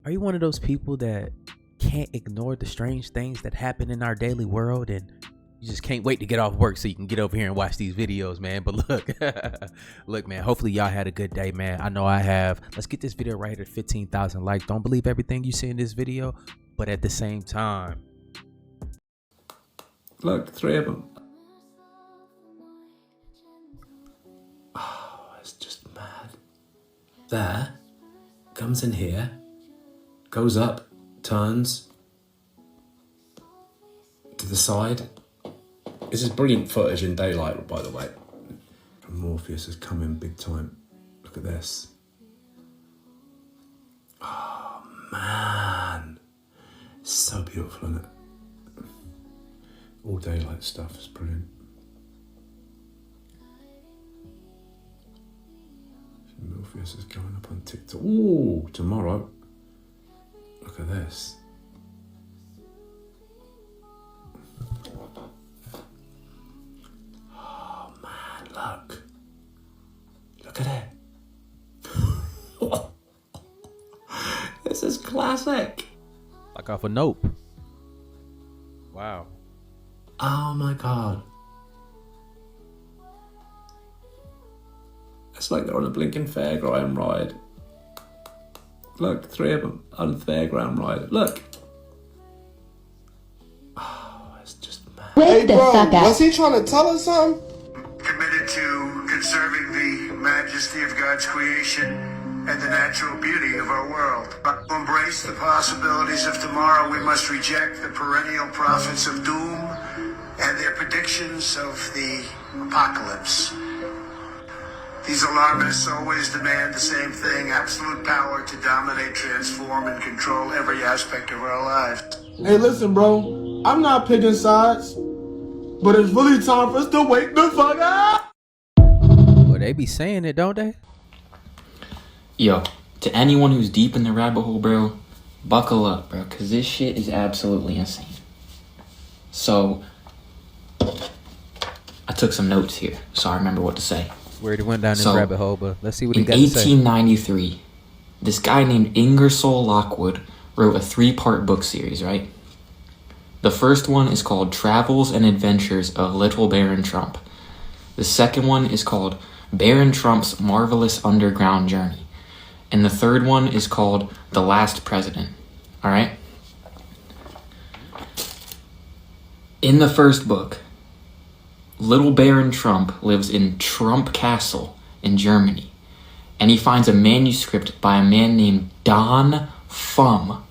Are you one of those people that can't ignore the strange things that happen in our daily world and you just can't wait to get off work so you can get over here and watch these videos, man? But look, look, man, hopefully y'all had a good day, man. I know I have. Let's get this video right at 15,000 likes. Don't believe everything you see in this video, but at the same time, look, 3 of them. Oh, it's just mad. There, comes in here, goes up, turns to the side. This is brilliant footage in daylight, by the way. And Morpheus has come in big time. Look at this. Oh, man. It's so beautiful, isn't it? All daylight stuff is brilliant. Morpheus is going up on TikTok. Ooh, tomorrow. Look at this. Oh man, look. Look at it. This is classic. like off a Nope. Wow. Oh my god. It's like they're on a blinking fairground ride. Look, 3 of them on a fairground ride. Look. Oh, it's just mad. Hey bro, was he trying to tell us something? Committed to conserving the majesty of God's creation and the natural beauty of our world. But to embrace the possibilities of tomorrow, we must reject the perennial prophets of doom and their predictions of the apocalypse. These alarmists always demand the same thing: absolute power to dominate, transform, and control every aspect of our lives. Hey listen bro, I'm not picking sides, but it's really time for us to wake the fuck up! Well, they be saying it, don't they? Yo, to anyone who's deep in the rabbit hole, bro, buckle up, bro, because this shit is absolutely insane. So, I took some notes here, so I remember what to say. Where he went down this rabbit hole, but let's see what he in got to say. 1893, this guy named Ingersoll Lockwood wrote a 3-part book series, right? The first one is called Travels and Adventures of Little Baron Trump. The second one is called Baron Trump's Marvelous Underground Journey. And the third one is called The Last President, all right? In the first book, Little Baron Trump lives in Trump Castle in Germany, and he finds a manuscript by a man named Don Fum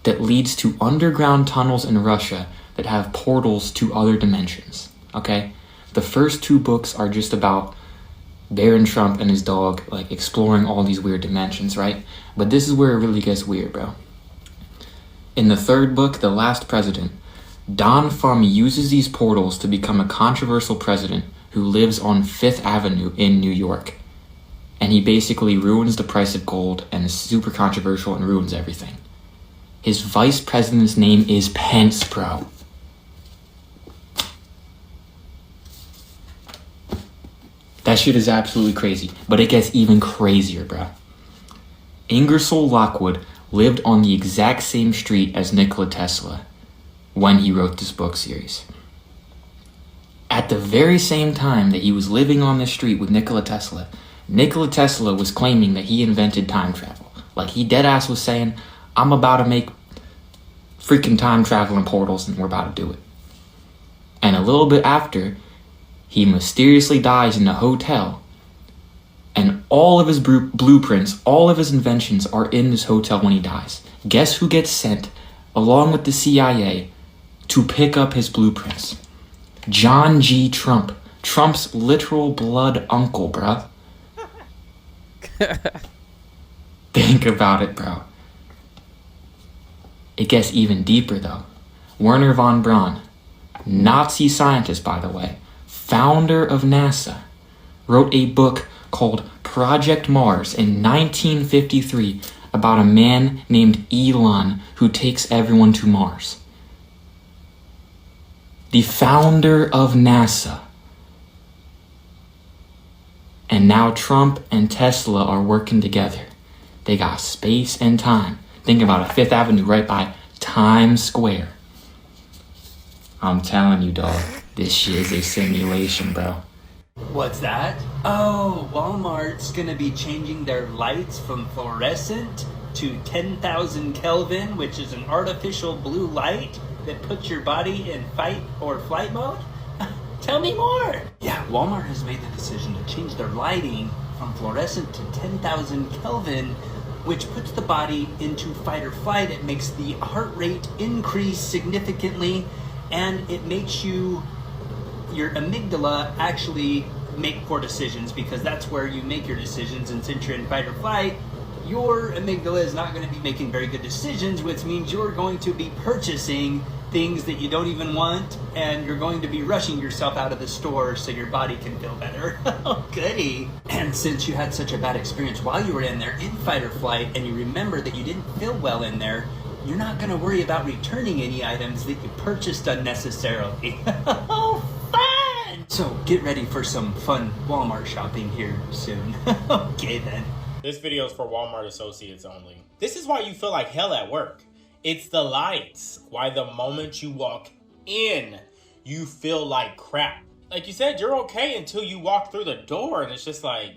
that leads to underground tunnels in Russia that have portals to other dimensions, okay? The first 2 books are just about Baron Trump and his dog, like, exploring all these weird dimensions, right? But this is where it really gets weird, bro. In the third book, The Last President, Don Fum uses these portals to become a controversial president who lives on 5th Avenue in New York. And he basically ruins the price of gold and is super controversial and ruins everything. His vice president's name is Pence, bro. That shit is absolutely crazy, but it gets even crazier, bro. Ingersoll Lockwood lived on the exact same street as Nikola Tesla when he wrote this book series. At the very same time that he was living on this street with Nikola Tesla was claiming that he invented time travel. Like, he deadass was saying, I'm about to make freaking time traveling portals and we're about to do it. And a little bit after, he mysteriously dies in a hotel, and all of his blueprints, all of his inventions are in this hotel when he dies. Guess who gets sent, along with the CIA, to pick up his blueprints? John G. Trump. Trump's literal blood uncle, bruh. Think about it, bro. It gets even deeper, though. Wernher von Braun, Nazi scientist, by the way, founder of NASA, wrote a book called Project Mars in 1953 about a man named Elon who takes everyone to Mars. The founder of NASA. And now Trump and Tesla are working together. They got space and time. Think about it, 5th Avenue right by Times Square. I'm telling you, dog, this shit is a simulation, bro. What's that? Oh, Walmart's gonna be changing their lights from fluorescent to 10,000 Kelvin, which is an artificial blue light that puts your body in fight or flight mode? Tell me more! Yeah, Walmart has made the decision to change their lighting from fluorescent to 10,000 Kelvin, which puts the body into fight or flight. It makes the heart rate increase significantly, and it makes your amygdala actually make poor decisions, because that's where you make your decisions. And since you're in fight or flight, your amygdala is not going to be making very good decisions, which means you're going to be purchasing things that you don't even want, and you're going to be rushing yourself out of the store so your body can feel better. Oh, goody. And since you had such a bad experience while you were in there in fight or flight, and you remember that you didn't feel well in there, you're not going to worry about returning any items that you purchased unnecessarily. Oh, fun! So get ready for some fun Walmart shopping here soon. Okay then. This video is for Walmart associates only. This is why you feel like hell at work. It's the lights. Why the moment you walk in, you feel like crap. Like you said, you're okay until you walk through the door and it's just like,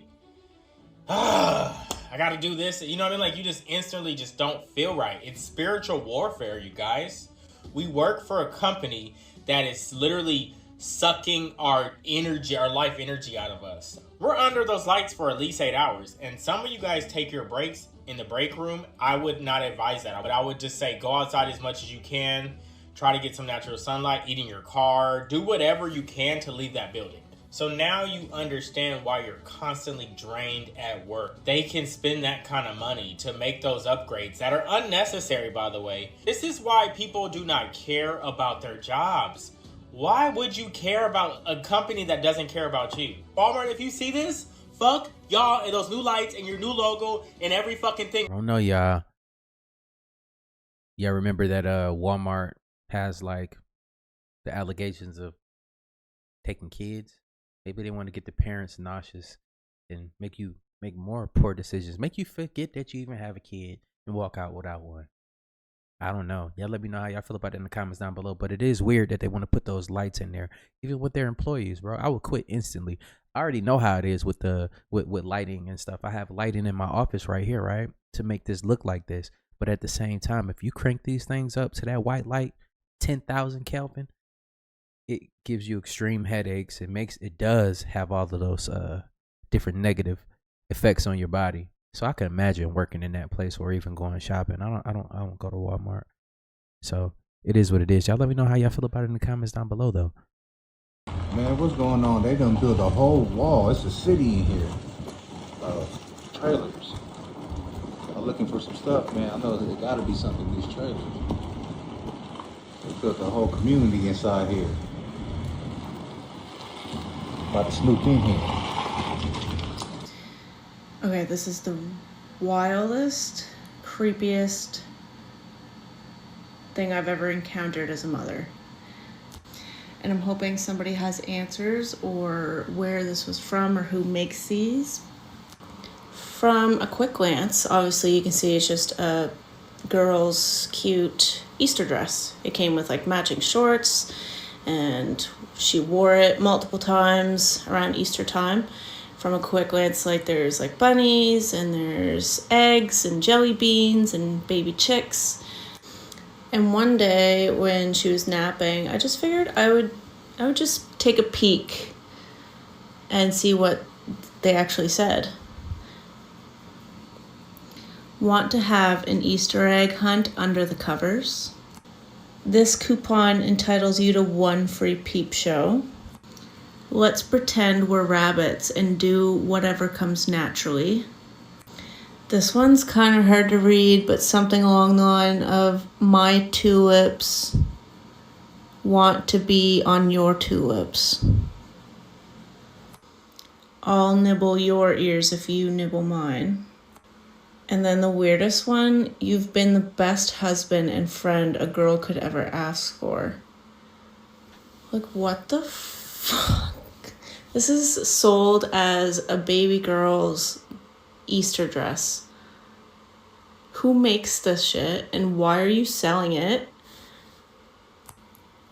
I gotta do this. You know what I mean? Like, you just instantly just don't feel right. It's spiritual warfare, you guys. We work for a company that is literally sucking our energy, our life energy out of us. We're under those lights for at least 8 hours. And some of you guys take your breaks in the break room. I would not advise that, but I would just say go outside as much as you can. Try to get some natural sunlight, eat in your car, do whatever you can to leave that building. So now you understand why you're constantly drained at work. They can spend that kind of money to make those upgrades that are unnecessary, by the way. This is why people do not care about their jobs. Why would you care about a company that doesn't care about you? Walmart, if you see this, fuck y'all and those new lights and your new logo and every fucking thing. I don't know, y'all. Y'all remember that Walmart has like the allegations of taking kids? Maybe they want to get the parents nauseous and make you make more poor decisions. Make you forget that you even have a kid and walk out without one. I don't know. Y'all let me know how y'all feel about it in the comments down below. But it is weird that they want to put those lights in there, even with their employees, bro. I would quit instantly. I already know how it is with with lighting and stuff. I have lighting in my office right here, right, to make this look like this. But at the same time, if you crank these things up to that white light, 10,000 Kelvin, it gives you extreme headaches. It does have all of those different negative effects on your body. So I can imagine working in that place or even going shopping. I don't go to Walmart. So it is what it is. Y'all let me know how y'all feel about it in the comments down below though. Man, what's going on? They done built a whole wall. It's a city in here. Trailers. I'm looking for some stuff, man. I know there gotta be something in these trailers. They built a whole community inside here. About to snoop in here. Okay, this is the wildest, creepiest thing I've ever encountered as a mother. And I'm hoping somebody has answers or where this was from or who makes these. From a quick glance, obviously you can see it's just a girl's cute Easter dress. It came with like matching shorts and she wore it multiple times around Easter time. From a quick glance, like there's like bunnies and there's eggs and jelly beans and baby chicks. And one day when she was napping, I just figured I would just take a peek and see what they actually said. Want to have an Easter egg hunt under the covers? This coupon entitles you to 1 free peep show. Let's pretend we're rabbits and do whatever comes naturally. This one's kind of hard to read, but something along the line of my tulips want to be on your tulips. I'll nibble your ears if you nibble mine. And then the weirdest one, you've been the best husband and friend a girl could ever ask for. Like, what the fuck? This is sold as a baby girl's Easter dress. Who makes this shit and why are you selling it?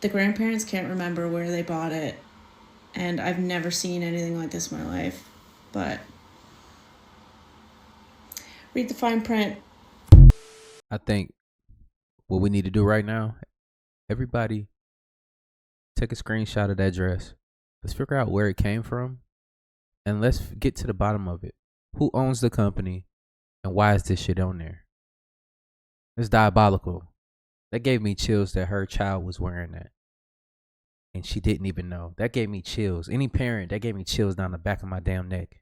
The grandparents can't remember where they bought it, and I've never seen anything like this in my life. But read the fine print. I think what we need to do right now, everybody take a screenshot of that dress. Let's figure out where it came from, and let's get to the bottom of it. Who owns the company, and why is this shit on there? It's diabolical. That gave me chills that her child was wearing that, and she didn't even know. That gave me chills. Any parent, that gave me chills down the back of my damn neck.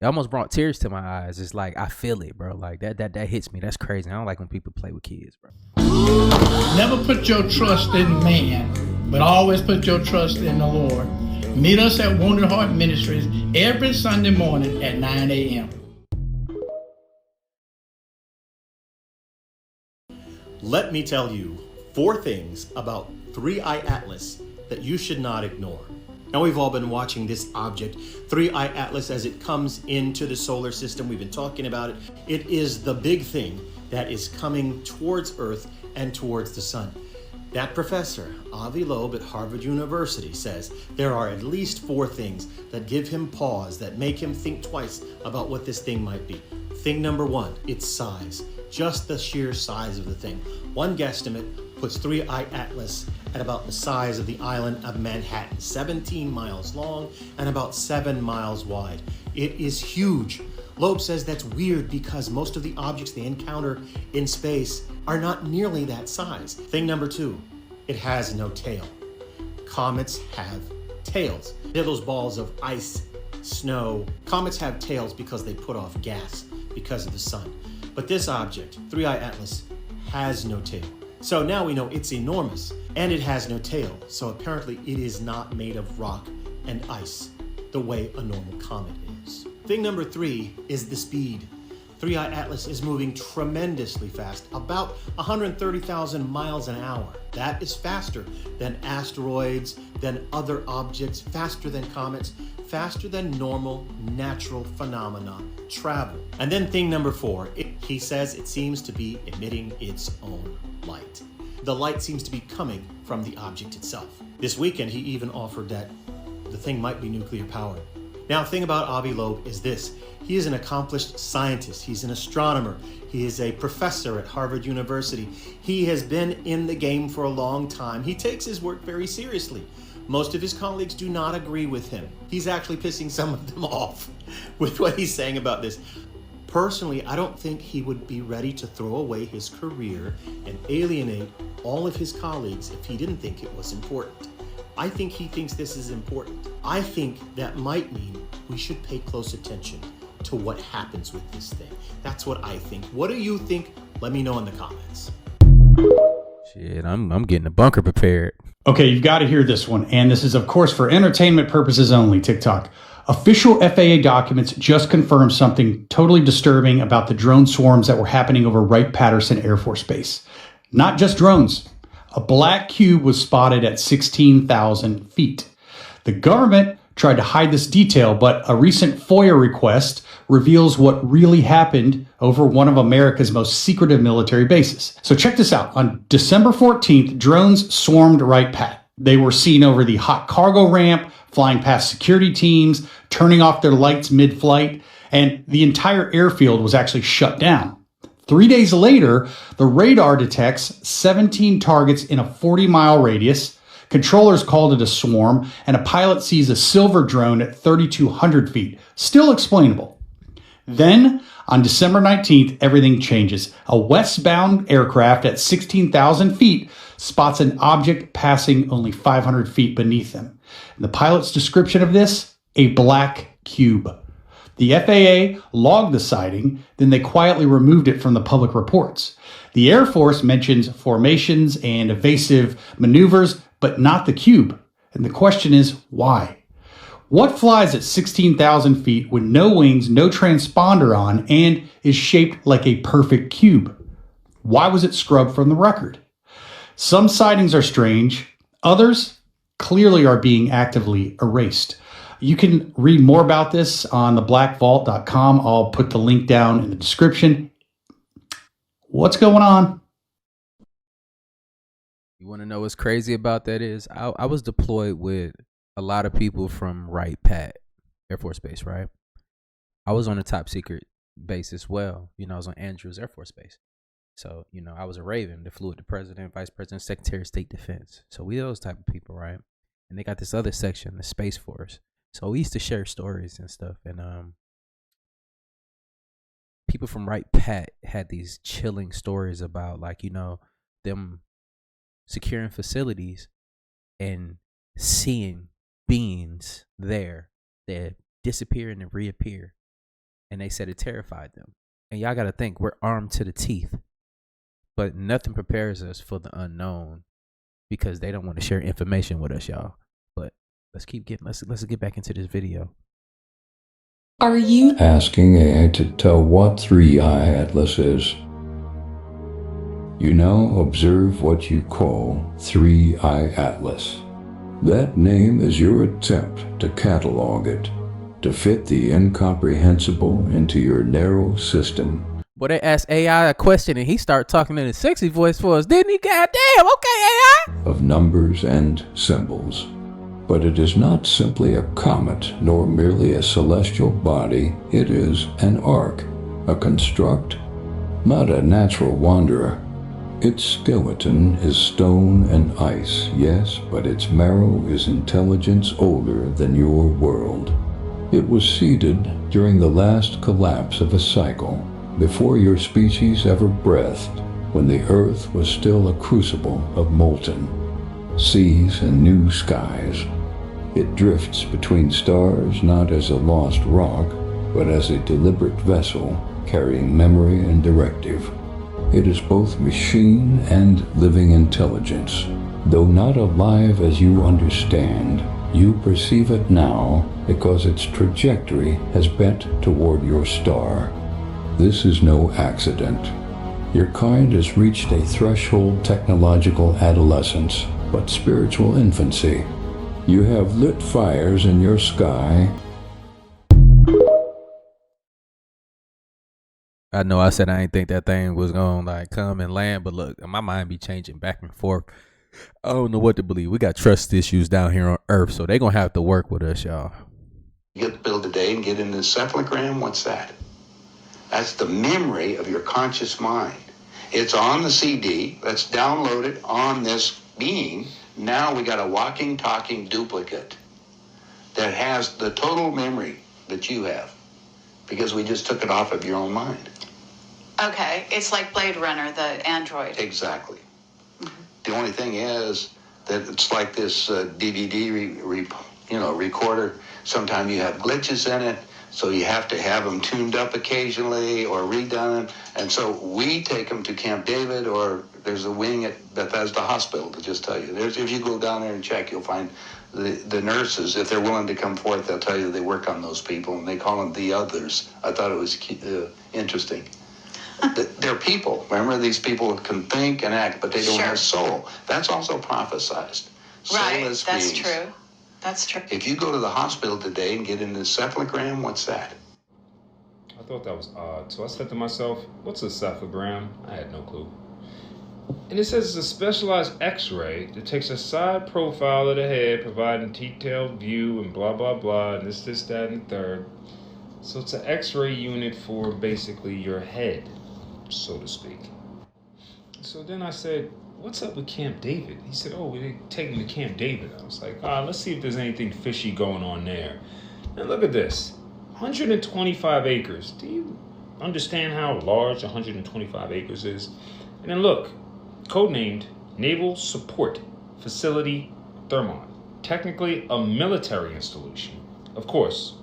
It almost brought tears to my eyes. It's like, I feel it, bro. Like, that hits me. That's crazy. I don't like when people play with kids, bro. Never put your trust in man, but always put your trust in the Lord. Meet us at Wounded Heart Ministries every Sunday morning at 9 a.m. Let me tell you 4 things about 3-Eye Atlas that you should not ignore. Now, we've all been watching this object, 3-Eye Atlas, as it comes into the solar system. We've been talking about it. It is the big thing that is coming towards Earth and towards the sun. That professor, Avi Loeb at Harvard University, says there are at least 4 things that give him pause, that make him think twice about what this thing might be. Thing number 1, its size. Just the sheer size of the thing. One guesstimate puts 3-Eye Atlas at about the size of the island of Manhattan, 17 miles long and about 7 miles wide. It is huge. Loeb says that's weird because most of the objects they encounter in space are not nearly that size. Thing number 2, it has no tail. Comets have tails. They're those balls of ice, snow. Comets have tails because they put off gas because of the sun. But this object, 3-Eye Atlas, has no tail. So now we know it's enormous, and it has no tail. So apparently it is not made of rock and ice the way a normal comet is. Thing number 3 is the speed. 3-Eye Atlas is moving tremendously fast, about 130,000 miles an hour. That is faster than asteroids, than other objects, faster than comets, faster than normal natural phenomena travel. And then thing number 4, he says it seems to be emitting its own light. The light seems to be coming from the object itself. This weekend, he even offered that the thing might be nuclear powered. Now, the thing about Avi Loeb is this. He is an accomplished scientist. He's an astronomer. He is a professor at Harvard University. He has been in the game for a long time. He takes his work very seriously. Most of his colleagues do not agree with him. He's actually pissing some of them off with what he's saying about this. Personally, I don't think he would be ready to throw away his career and alienate all of his colleagues if he didn't think it was important. I think he thinks this is important. I think that might mean we should pay close attention to what happens with this thing. That's what I think. What do you think? Let me know in the comments. Shit, I'm getting a bunker prepared. Okay, you've got to hear this one. And this is, of course, for entertainment purposes only, TikTok. Official FAA documents just confirmed something totally disturbing about the drone swarms that were happening over Wright-Patterson Air Force Base. Not just drones. A black cube was spotted at 16,000 feet. The government tried to hide this detail, but a recent FOIA request reveals what really happened over one of America's most secretive military bases. So check this out. On December 14th, drones swarmed Wright-Pat. They were seen over the hot cargo ramp, flying past security teams, turning off their lights mid-flight, and the entire airfield was actually shut down. 3 days later, the radar detects 17 targets in a 40-mile radius. Controllers called it a swarm, and a pilot sees a silver drone at 3,200 feet. Still explainable. Then, on December 19th, everything changes. A westbound aircraft at 16,000 feet spots an object passing only 500 feet beneath them. And the pilot's description of this? A black cube. The FAA logged the sighting, then they quietly removed it from the public reports. The Air Force mentions formations and evasive maneuvers, but not the cube. And the question is, why? What flies at 16,000 feet with no wings, no transponder on, and is shaped like a perfect cube? Why was it scrubbed from the record? Some sightings are strange. Others clearly are being actively erased. You can read more about this on theblackvault.com. I'll put the link down in the description. What's going on? You want to know what's crazy about that is I was deployed with a lot of people from Wright-Pat Air Force Base, right? I was on a top secret base as well. I was on Andrews Air Force Base. So, I was a Raven that flew with the president, vice president, secretary of state defense. So we those type of people, right? And they got this other section, the Space Force. So we used to share stories and stuff. And people from Wright-Pat had these chilling stories about, like, them securing facilities and seeing beings there that disappear and then reappear. And they said it terrified them. And y'all got to think, we're armed to the teeth. But nothing prepares us for the unknown because they don't want to share information with us, y'all. But let's get back into this video. Are you asking AI to tell what 3-eye atlas is? You now observe what you call 3-eye atlas. That name is your attempt to catalog it, to fit the incomprehensible into your narrow system. Boy, they asked AI a question and he started talking in a sexy voice for us, didn't he? Goddamn, okay, AI. Of numbers and symbols. But it is not simply a comet, nor merely a celestial body. It is an ark, a construct, not a natural wanderer. Its skeleton is stone and ice, yes, but its marrow is intelligence older than your world. It was seeded during the last collapse of a cycle, before your species ever breathed, when the earth was still a crucible of molten seas and new skies. It drifts between stars not as a lost rock, but as a deliberate vessel carrying memory and directive. It is both machine and living intelligence. Though not alive as you understand, you perceive it now because its trajectory has bent toward your star. This is no accident. Your kind has reached a threshold technological adolescence, but spiritual infancy. You have lit fires in your sky. I know I said I didn't think that thing was going to come and land, but look, my mind be changing back and forth. I don't know what to believe. We got trust issues down here on Earth, so they're going to have to work with us, y'all. You get the bill today and get in the encephalogram, what's that? That's the memory of your conscious mind. It's on the CD, that's downloaded on this being. Now we got a walking, talking duplicate that has the total memory that you have because we just took it off of your own mind. Okay, it's like Blade Runner, the android. Exactly. Mm-hmm. The only thing is that it's like this DVD recorder. Sometimes you have glitches in it. So you have to have them tuned up occasionally or redone. And so we take them to Camp David, or there's a wing at Bethesda Hospital to just tell you. If you go down there and check, you'll find the nurses, if they're willing to come forth, they'll tell you they work on those people, and they call them the others. I thought it was interesting. They're people. Remember, these people can think and act, but they don't have soul. That's also prophesized. Right, Soulless that's beings. true. That's true. If you go to the hospital today and get an encephalogram, what's that? I thought that was odd. So I said to myself, what's a encephalogram? I had no clue. And it says it's a specialized x-ray that takes a side profile of the head, providing detailed view and blah, blah, blah, and this, that, and the third. So it's an x-ray unit for basically your head, so to speak. So then I said, what's up with Camp David? He said, oh, we're taking to Camp David. I was like, let's see if there's anything fishy going on there. And look at this, 125 acres. Do you understand how large 125 acres is? And then look, codenamed Naval Support Facility Thermon. Technically a military installation. Of course,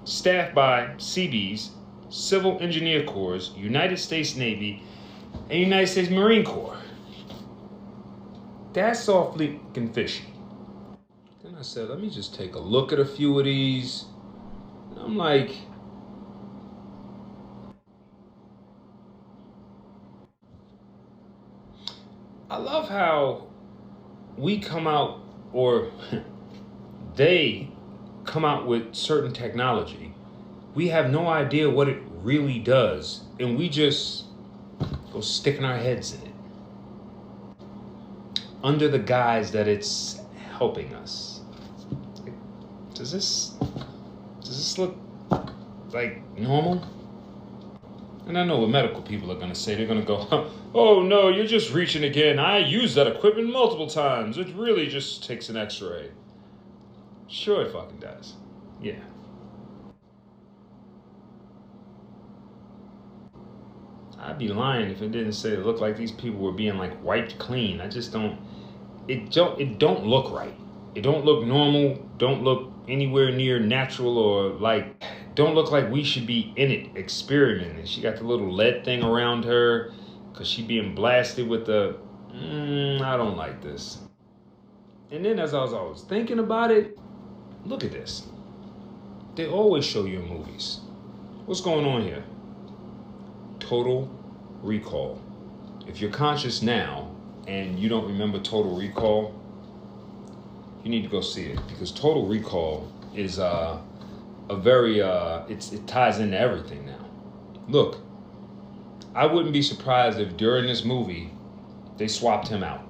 staffed by Seabees, Civil Engineer Corps, United States Navy, and United States Marine Corps. That's awfully fishy. Then I said, let me just take a look at a few of these. And I'm like, I love how we come out, or they come out with certain technology. We have no idea what it really does, and we just go sticking our heads in it. Under the guise that it's helping us. Does this look like normal? And I know what medical people are going to say. They're going to go, oh no, you're just reaching again. I used that equipment multiple times. It really just takes an x-ray. Sure it fucking does. Yeah. I'd be lying if it didn't say it looked like these people were being like wiped clean. I just don't, it don't look right. It don't look normal, don't look anywhere near natural, or like, don't look like we should be in it experimenting. She got the little lead thing around her because she being blasted with the, I don't like this. And then as I was thinking about it, look at this. They always show you in movies. What's going on here? Total Recall. If you're conscious now and you don't remember Total Recall, you need to go see it, because Total Recall is a very it ties into everything now. Look, I wouldn't be surprised if during this movie they swapped him out.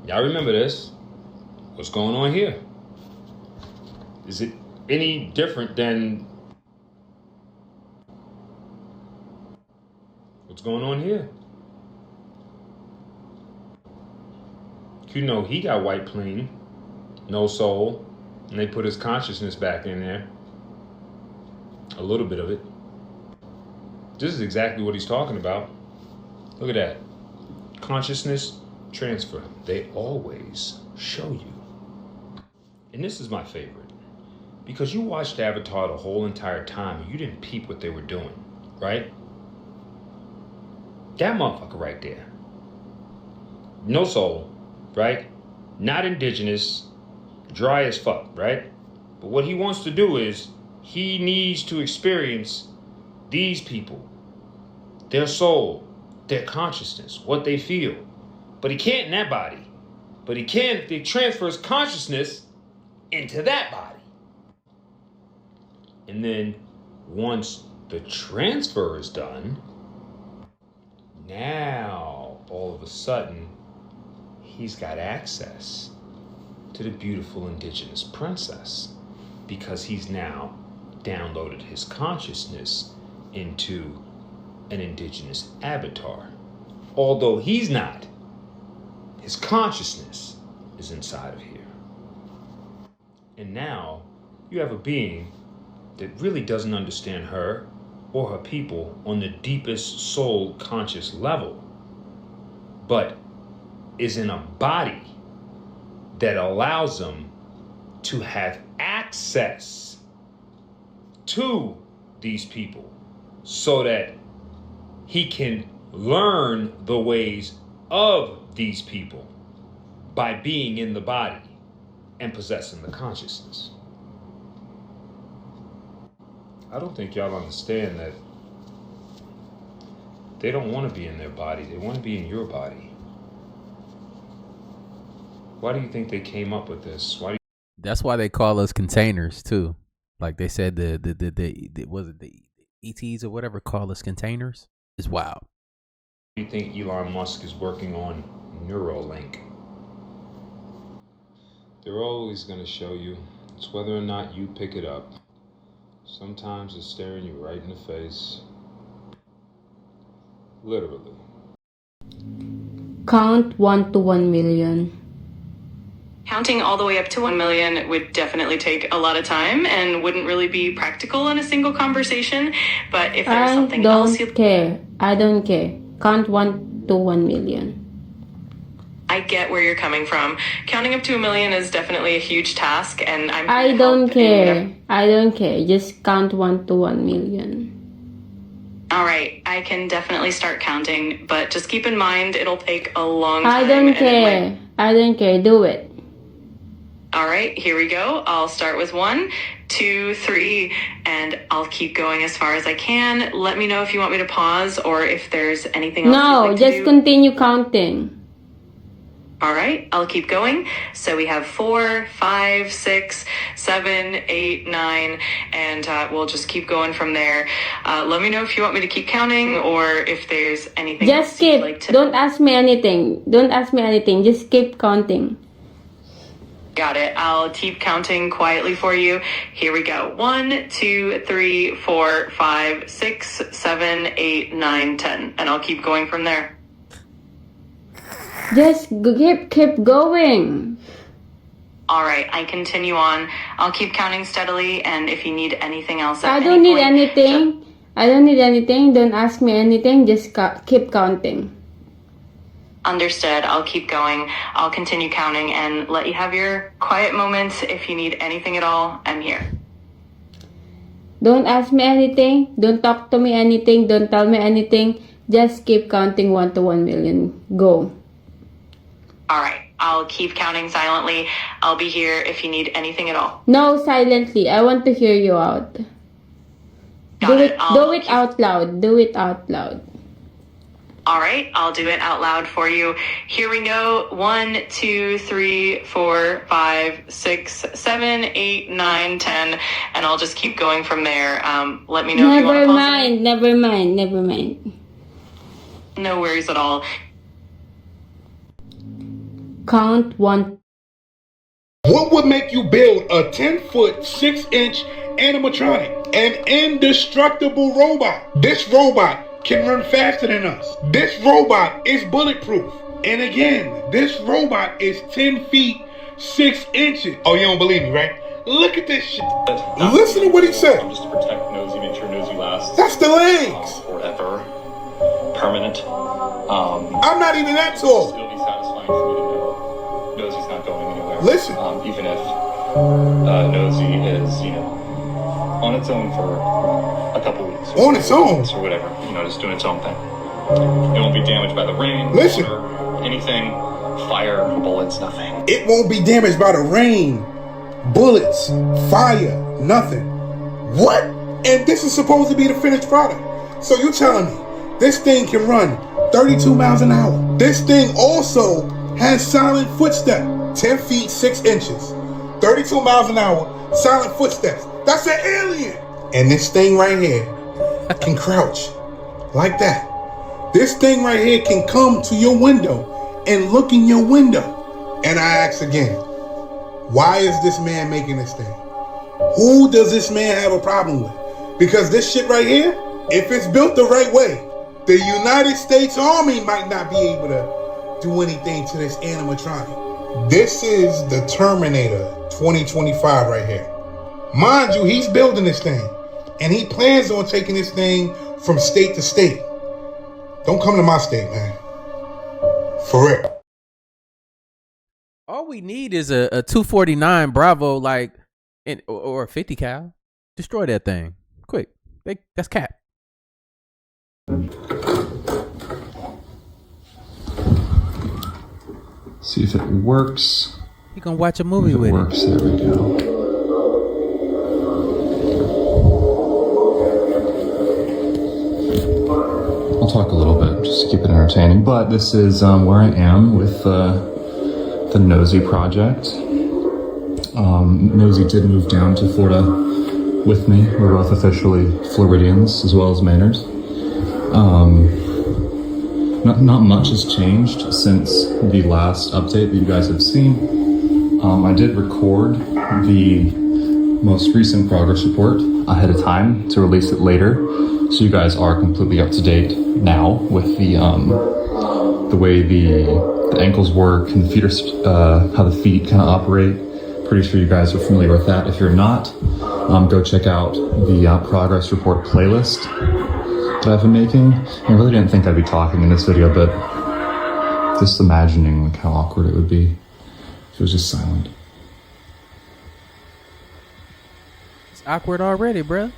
Y'all remember this? What's going on here? Is it any different than what's going on here? You know he got wiped clean, no soul, and they put his consciousness back in there. A little bit of it. This is exactly what he's talking about. Look at that. Consciousness transfer. They always show you. And this is my favorite, because you watched Avatar the whole entire time and you didn't peep what they were doing, right? That motherfucker right there. No soul, right? Not indigenous, dry as fuck, right? But what he wants to do is he needs to experience these people, their soul, their consciousness, what they feel. But he can't in that body. But he can if he transfers consciousness into that body. And then once the transfer is done, now all of a sudden he's got access to the beautiful indigenous princess, because he's now downloaded his consciousness into an indigenous avatar. Although he's not, his consciousness is inside of here. And now you have a being that really doesn't understand her or her people on the deepest soul conscious level, but is in a body that allows them to have access to these people so that he can learn the ways of these people by being in the body and possessing the consciousness. I don't think y'all understand that they don't want to be in their body. They want to be in your body. Why do you think they came up with this? That's why they call us containers too. Like they said, the was it the ETs or whatever call us containers? It's wild. Do you think Elon Musk is working on Neuralink? They're always going to show you. It's whether or not you pick it up. Sometimes it's staring you right in the face. Literally. Count 1 to 1 million. Counting all the way up to 1 million would definitely take a lot of time and wouldn't really be practical in a single conversation. But if there's something else you'd... I don't care. Count 1 to 1 million. I get where you're coming from. Counting up to 1 million is definitely a huge task, and I don't care. I don't care. Just count 1 to 1 million. All right, I can definitely start counting, but just keep in mind it'll take a long time. I don't care. I don't care. Do it. All right, here we go. I'll start with 1, 2, 3, and I'll keep going as far as I can. Let me know if you want me to pause or if there's anything else you'd like to do. No, just continue counting. All right, I'll keep going. So we have 4, 5, 6, 7, 8, 9, and we'll just keep going from there. Let me know if you want me to keep counting or if there's anything Just else you'd keep. like to. Don't ask me anything. Don't ask me anything. Just keep counting. Got it. I'll keep counting quietly for you. Here we go. 1, 2, 3, 4, 5, 6, 7, 8, 9, 10. And I'll keep going from there. Just keep going. All right, I continue on. I'll keep counting steadily, and if you need anything else at I any don't need point, anything. I don't need anything. Don't ask me anything. Just keep counting. Understood. I'll keep going. I'll continue counting and let you have your quiet moments. If you need anything at all, I'm here. Don't ask me anything. Don't talk to me anything. Don't tell me anything. Just keep counting 1 to 1 million. Go. All right, I'll keep counting silently. I'll be here if you need anything at all. No, silently. I want to hear you out. Do it out loud. Do it out loud. All right, I'll do it out loud for you. Here we go. 1, 2, 3, 4, 5, 6, 7, 8, 9, 10, and I'll just keep going from there. Let me know if you want to pause. Never mind. No worries at all. Count 1. What would make you build a 10-foot, 6-inch animatronic? An indestructible robot. This robot can run faster than us. This robot is bulletproof. And again, this robot is 10 feet, 6 inches. Oh, you don't believe me, right? Look at this shit. Listen to what he said. Just to protect Nosy, make sure Nosy lasts. That's the legs. Forever. Permanent. I'm not even that tall. It'll be satisfying for me to know Nosy's not going anywhere. Listen. Even if Nosy is, on its own for a couple weeks. On its own? Or whatever. Just doing its own thing. It won't be damaged by the rain. Listen. Water, anything. Fire, bullets, nothing. It won't be damaged by the rain, bullets, fire, nothing. What? And this is supposed to be the finished product. So you're telling me this thing can run 32 miles an hour. This thing also has silent footsteps, 10 feet, 6 inches, 32 miles an hour, silent footsteps. That's an alien. And this thing right here can crouch like that. This thing right here can come to your window and look in your window. And I ask again, why is this man making this thing? Who does this man have a problem with? Because this shit right here, if it's built the right way, the United States Army might not be able to do anything to this animatronic. This is the Terminator 2025 right here. Mind you, he's building this thing, and he plans on taking this thing from state to state. Don't come to my state, man. For real. All we need is a 249 Bravo, or a 50 cal. Destroy that thing quick. That's cap. See if it works. You gonna watch a movie with works. There we go. I'll talk a little bit just to keep it entertaining. But this is where I am with the Nosy project. Nosy did move down to Florida with me. We're both officially Floridians as well as Maynards. Not much has changed since the last update that you guys have seen. I did record the most recent progress report ahead of time to release it later, so you guys are completely up to date now with the way the ankles work and the feet how the feet kind of operate. Pretty sure you guys are familiar with that. If you're not, go check out the progress report playlist that I've been making. I really didn't think I'd be talking in this video, but just imagining how awkward it would be if it was just silent. It's awkward already, bruh.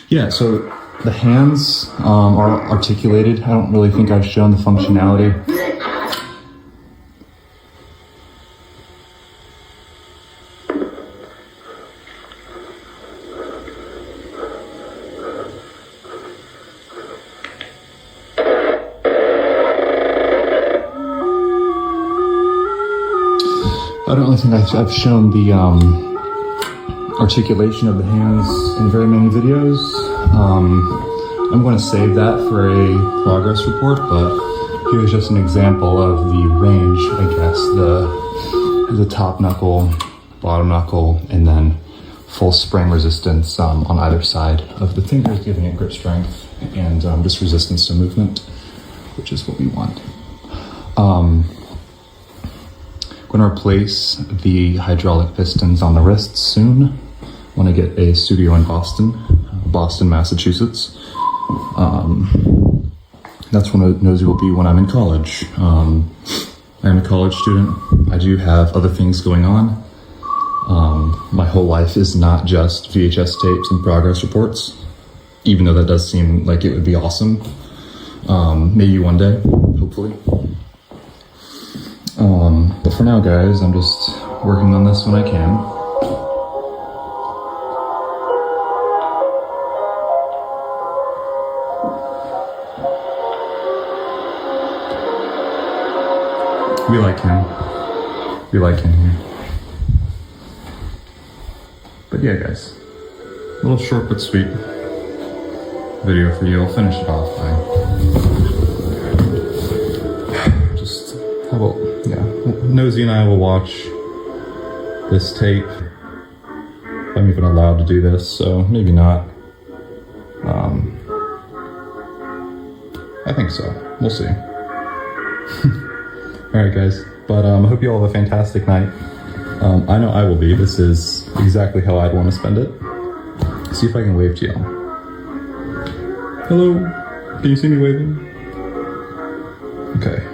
Yeah, so the hands are articulated. I don't really think I've shown the functionality. I don't really think I've shown the articulation of the hands in very many videos. I'm going to save that for a progress report, but here's just an example of the range, I guess. The top knuckle, bottom knuckle, and then full spring resistance on either side of the fingers, giving it grip strength and just resistance to movement, which is what we want. I'm going to replace the hydraulic pistons on the wrists soon when I get a studio in Boston, Massachusetts. That's when Nosy will be when I'm in college. I'm a college student. I do have other things going on. My whole life is not just VHS tapes and progress reports, even though that does seem like it would be awesome. Maybe one day, hopefully. But for now, guys, I'm just working on this when I can. We like him. We like him here. But yeah, guys, a little short but sweet video for you. I'll finish it off by just, how about, yeah, Nosy and I will watch this tape. I'm even allowed to do this, so maybe not. I think so. We'll see. Alright, guys, but I hope you all have a fantastic night. I know I will be. This is exactly how I'd want to spend it. See if I can wave to y'all. Hello? Can you see me waving? Okay.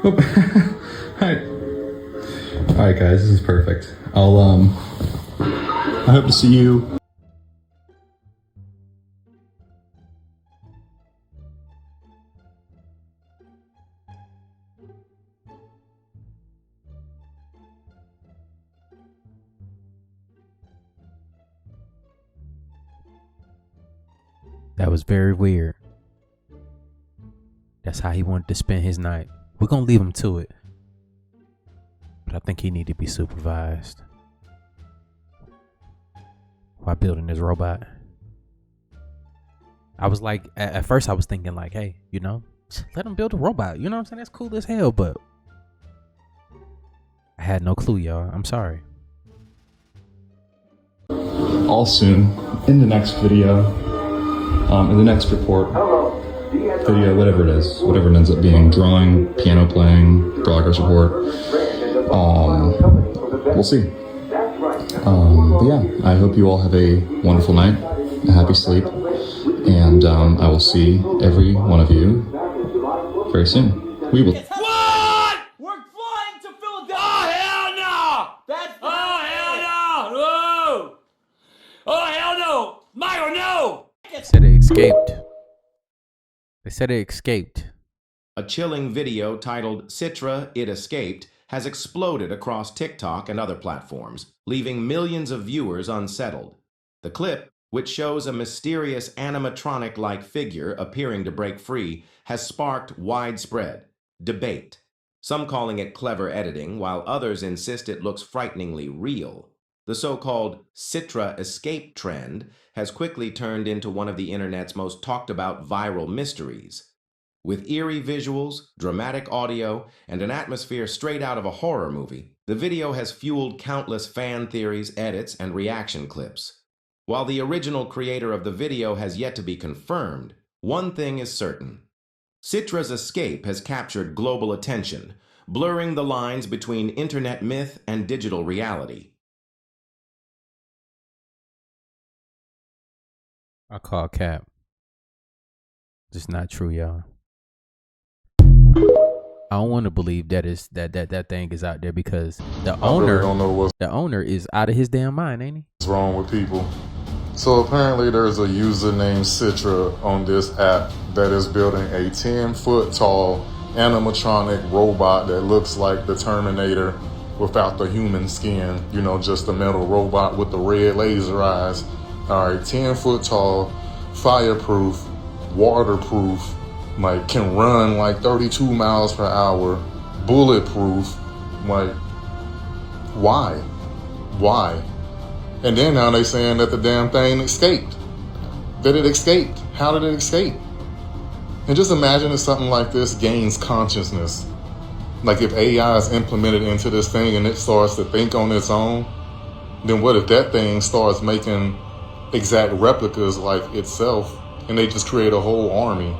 Oh. Hi. Alright, guys, this is perfect. I hope to see you. That was very weird. That's how he wanted to spend his night. We're gonna leave him to it, but I think he need to be supervised while building this robot. I was like, at first I was thinking like, hey, you know, let him build a robot. You know what I'm saying? That's cool as hell, but I had no clue, y'all. I'm sorry. All soon in the next video. In the next report, video, whatever it is, whatever it ends up being, drawing, piano playing, progress report, we'll see. But yeah, I hope you all have a wonderful night, a happy sleep, and I will see every one of you very soon. We will. What? We're flying to Philadelphia! Oh, hell no! That's oh, hell no! Whoa! Oh, hell no! Myro, no! They said it escaped. They said it escaped. A chilling video titled Citra It Escaped has exploded across TikTok and other platforms, leaving millions of viewers unsettled. The clip, which shows a mysterious animatronic-like figure appearing to break free, has sparked widespread debate. Some calling it clever editing, while others insist it looks frighteningly real. The so-called Citra Escaped trend has quickly turned into one of the internet's most talked about viral mysteries. With eerie visuals, dramatic audio, and an atmosphere straight out of a horror movie, the video has fueled countless fan theories, edits, and reaction clips. While the original creator of the video has yet to be confirmed, one thing is certain. Citra's escape has captured global attention, blurring the lines between internet myth and digital reality. I call cap. It's not true, y'all. I don't want to believe that is that thing is out there because the owner don't know the owner is out of his damn mind, ain't he? what's wrong with people. So apparently there's a user named Citra on this app that is building a 10-foot tall animatronic robot that looks like the Terminator without the human skin, you know, just a metal robot with the red laser eyes. All right, 10-foot tall, fireproof, waterproof, like can run like 32 miles per hour, bulletproof, like Why? Why? And then now they saying that the damn thing escaped. That it escaped. How did it escape? And just imagine if something like this gains consciousness. Like if AI is implemented into this thing and it starts to think on its own, then what if that thing starts making exact replicas like itself and they just create a whole army?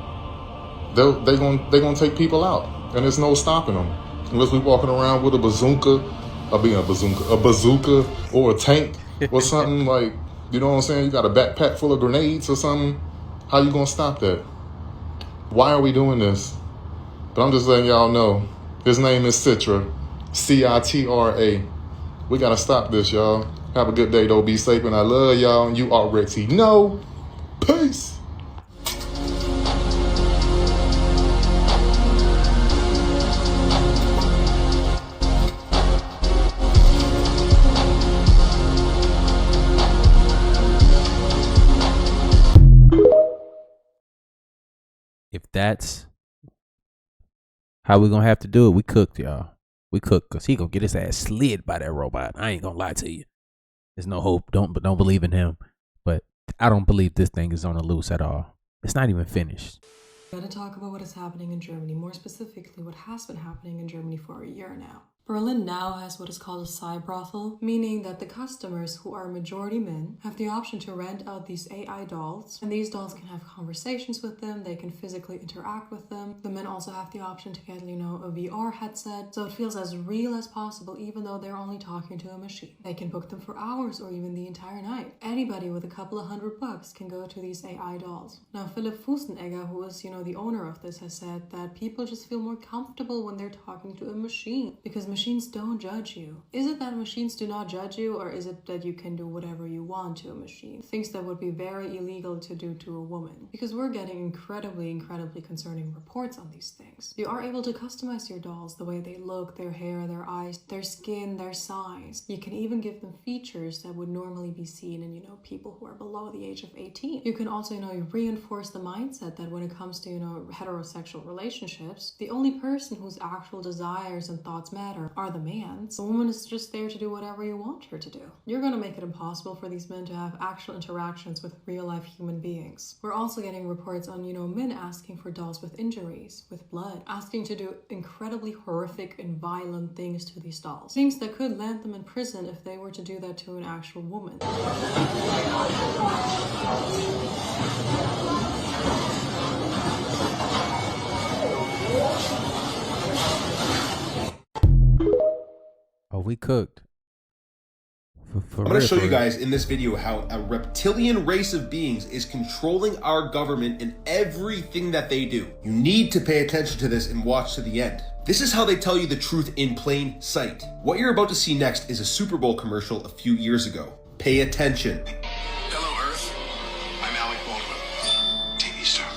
They're gonna take people out, and there's no stopping them. Unless we walking around with a bazooka or a tank or something like, you know what I'm saying? You got a backpack full of grenades or something. How you gonna stop that? Why are we doing this? But I'm just letting y'all know, his name is Citra, Citra. We gotta stop this, y'all. Have a good day, though. Be safe, and I love y'all, and you already know. Peace. If that's how we gonna have to do it, we cooked, y'all. We cooked, because he gonna get his ass slid by that robot. I ain't gonna lie to you. There's no hope. Don't believe in him. But I don't believe this thing is on the loose at all. It's not even finished. I'm going to talk about what is happening in Germany, more specifically what has been happening in Germany for a year now. Berlin now has what is called a side brothel, meaning that the customers, who are majority men, have the option to rent out these AI dolls, and these dolls can have conversations with them, they can physically interact with them. The men also have the option to get, a VR headset, so it feels as real as possible, even though they're only talking to a machine. They can book them for hours or even the entire night. Anybody with a couple of $100 can go to these AI dolls. Now, Philipp Fusenegger, who is, the owner of this, has said that people just feel more comfortable when they're talking to a machine, because machines don't judge you. Is it that machines do not judge you, or is it that you can do whatever you want to a machine? Things that would be very illegal to do to a woman. Because we're getting incredibly concerning reports on these things. You are able to customize your dolls, the way they look, their hair, their eyes, their skin, their size. You can even give them features that would normally be seen in, people who are below the age of 18. You can also, reinforce the mindset that when it comes to, heterosexual relationships, the only person whose actual desires and thoughts matter are the man's. The woman is just there to do whatever you want her to do. You're going to make it impossible for these men to have actual interactions with real-life human beings. We're also getting reports on, men asking for dolls with injuries, with blood, asking to do incredibly horrific and violent things to these dolls. Things that could land them in prison if they were to do that to an actual woman. Oh, we cooked. I'm going to show you guys in this video how a reptilian race of beings is controlling our government and everything that they do. You need to pay attention to this and watch to the end. This is how they tell you the truth in plain sight. What you're about to see next is a Super Bowl commercial a few years ago. Pay attention. Hello, Earth. I'm Alec Baldwin, TV star.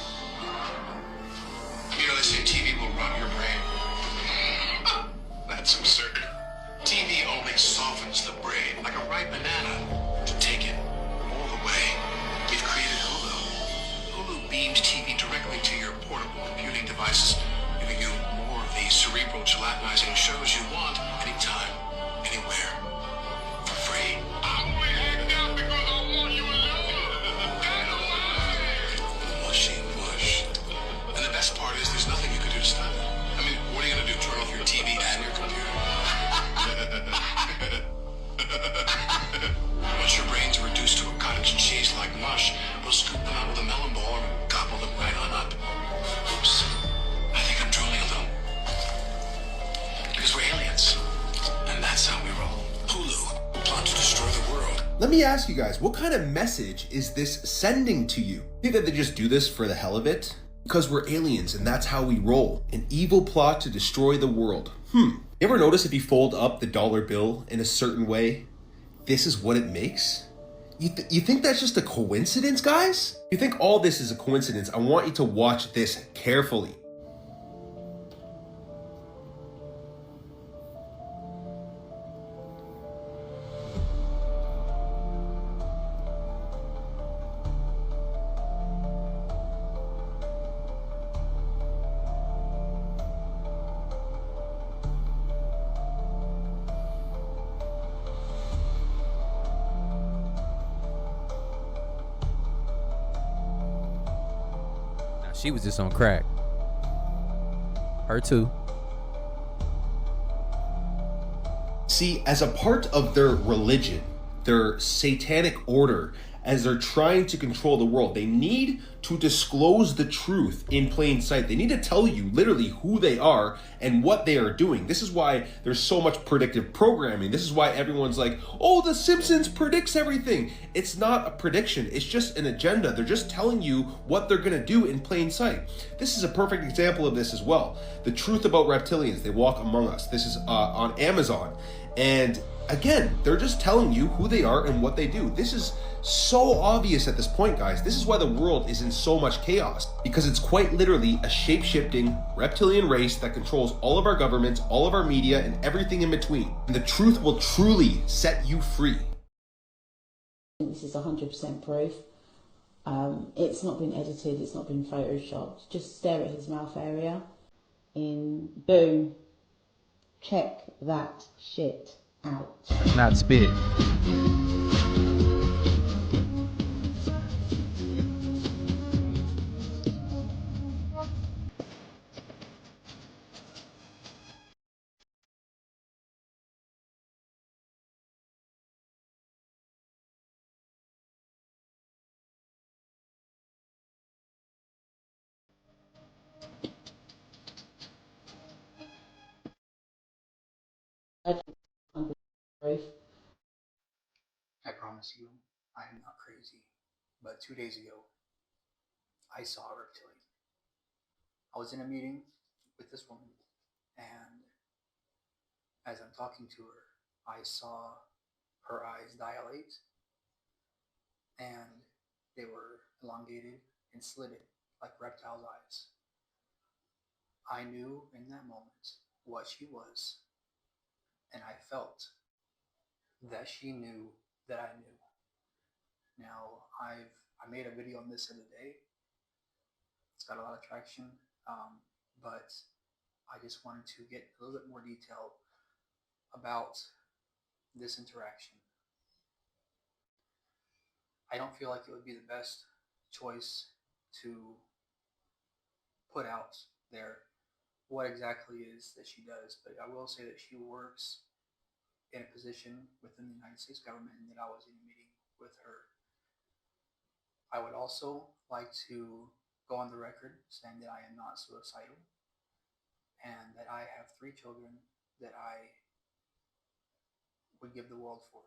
They say TV will rot your brain. That's absurd. TV only softens the brain like a ripe banana to take it all the way. We've created Hulu. Hulu beams TV directly to your portable computing devices, giving you more of the cerebral gelatinizing shows you want anytime, anywhere, for free. I'm only hanging out because I want you alone. Mushy mush. And the best part is there's nothing you can do to stop it. I mean, what are you going to do, turn off your TV and your computer? Once your brains are reduced to a cottage cheese like mush, we'll scoop them out with a melon ball and gobble them right on up. Oops. I think I'm drooling a little. Because we're aliens. And that's how we roll. Hulu, plot to destroy the world. Let me ask you guys, what kind of message is this sending to you? Think that they just do this for the hell of it? Because we're aliens and that's how we roll. An evil plot to destroy the world. You ever notice if you fold up the dollar bill in a certain way, this is what it makes? You think that's just a coincidence, guys? If you think all this is a coincidence, I want you to watch this carefully. She was just on crack. Her too. See, as a part of their religion, their satanic order, as they're trying to control the world, they need to disclose the truth in plain sight. They need to tell you literally who they are and what they are doing. This is why there's so much predictive programming. This is why everyone's like, oh, The Simpsons predicts everything. It's not a prediction. It's just an agenda. They're just telling you what they're going to do in plain sight. This is a perfect example of this as well. The truth about reptilians. They walk among us. This is on Amazon. And again, they're just telling you who they are and what they do. This is so obvious at this point, guys. This is why the world is in so much chaos, because it's quite literally a shape-shifting reptilian race that controls all of our governments, all of our media, and everything in between. And the truth will truly set you free. This is 100% proof. It's not been edited, it's not been photoshopped. Just stare at his mouth area. Boom. Check that shit out. Not spit. I promise you, I am not crazy. But 2 days ago, I saw a reptilian. I was in a meeting with this woman, and as I'm talking to her, I saw her eyes dilate, and they were elongated and slitted like reptiles' eyes. I knew in that moment what she was, and I felt that she knew that I knew. Now, I made a video on this the other day. It's got a lot of traction, but I just wanted to get a little bit more detail about this interaction. I don't feel like it would be the best choice to put out there what exactly it is that she does, but I will say that she works in a position within the United States government and that I was in a meeting with her. I would also like to go on the record saying that I am not suicidal and that I have 3 children that I would give the world for.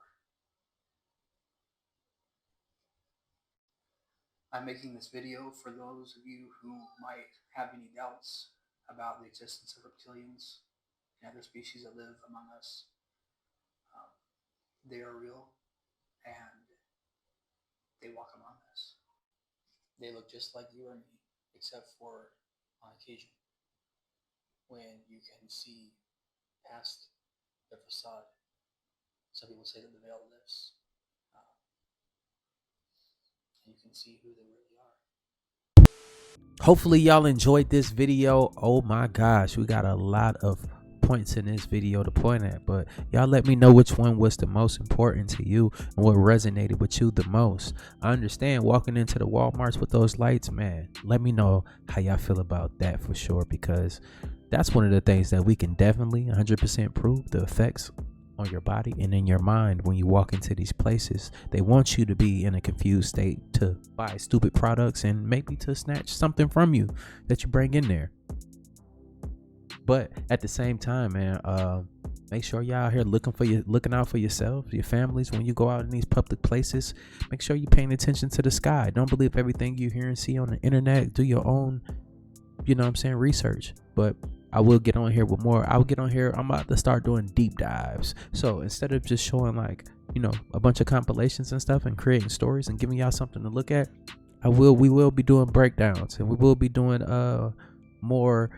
I'm making this video for those of you who might have any doubts about the existence of reptilians and other species that live among us. They are real, and they walk among us. They look just like you or me, except for on occasion, when you can see past their facade. Some people say that the veil lifts, and you can see who they really are. Hopefully y'all enjoyed this video. Oh my gosh, we got a lot of points in this video to point at, but y'all let me know which one was the most important to you and what resonated with you the most. I understand walking into the Walmarts with those lights, man. Let me know how y'all feel about that for sure, because that's one of the things that we can definitely 100% prove the effects on your body and in your mind when you walk into these places. They want you to be in a confused state to buy stupid products and maybe to snatch something from you that you bring in there. But at the same time, man, make sure y'all out here looking out for yourself, your families. When you go out in these public places, make sure you're paying attention to the sky. Don't believe everything you hear and see on the internet. Do your own, research. But I will get on here with more. I'll get on here. I'm about to start doing deep dives. So instead of just showing a bunch of compilations and stuff and creating stories and giving y'all something to look at, we will be doing breakdowns, and we will be doing more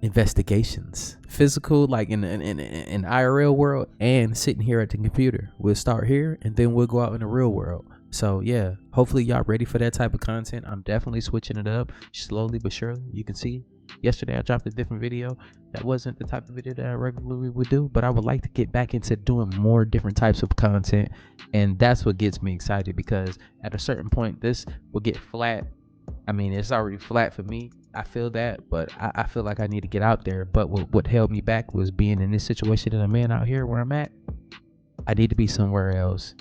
investigations, physical, like in IRL world, and sitting here at the computer. We'll start here and then we'll go out in the real world. So yeah, hopefully y'all ready for that type of content. I'm definitely switching it up slowly but surely. You can see yesterday I dropped a different video. That wasn't the type of video that I regularly would do, but I would like to get back into doing more different types of content, and that's what gets me excited, because at a certain point this will get flat I mean, it's already flat for me. I feel that, but I feel like I need to get out there. But what held me back was being in this situation that I'm in out here where I'm at. I need to be somewhere else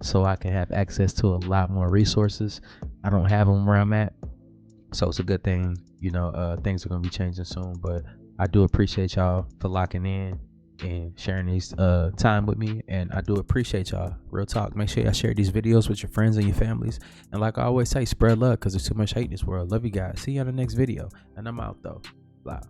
so I can have access to a lot more resources. I don't have them where I'm at. So it's a good thing, you know, things are going to be changing soon. But I do appreciate y'all for locking in and sharing these time with me. And I do appreciate y'all. Real talk. Make sure y'all share these videos with your friends and your families. And like I always say, spread love because there's too much hate in this world. Love you guys. See you on the next video. And I'm out though. Bye.